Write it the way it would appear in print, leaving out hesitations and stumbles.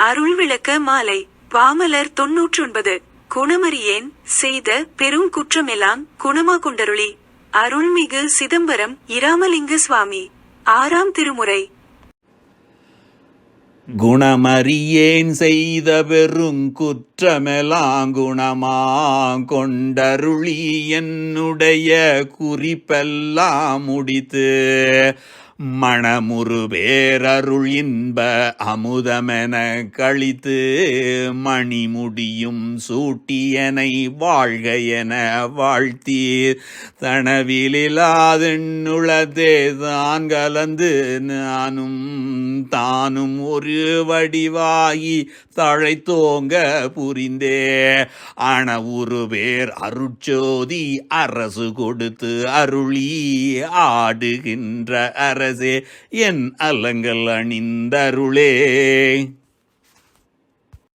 அருள் விளக்க மாலை. பாமலர் 99. குணமறியேன் செய்த பெரும் குற்றமெல்லாம் குணமா கொண்டருளி. அருள்மிகு சிதம்பரம் இராமலிங்க சுவாமி. 6ஆம் திருமுறை. குணமறியேன் செய்த பெருங்குற்றமெலாம் குணமாங் கொண்டருளி என்னுடைய குறிப்பெல்லாம் முடித்து மணமுறு பேரருள் இன்ப அமுதமென கழித்து மணிமுடியும் சூட்டியனை வாழ்க என வாழ்த்தீர். தனவிலாதென்னுளதே தான் கலந்து நானும் தானும் ஒரு வடிவாகி தழைத்தோங்க புரிந்தே அணவுறு பேர் அருட்சோதி அரசு கொடுத்து அருளி ஆடுகின்ற அரசே என் அலங்கள் அணிந்தருளே.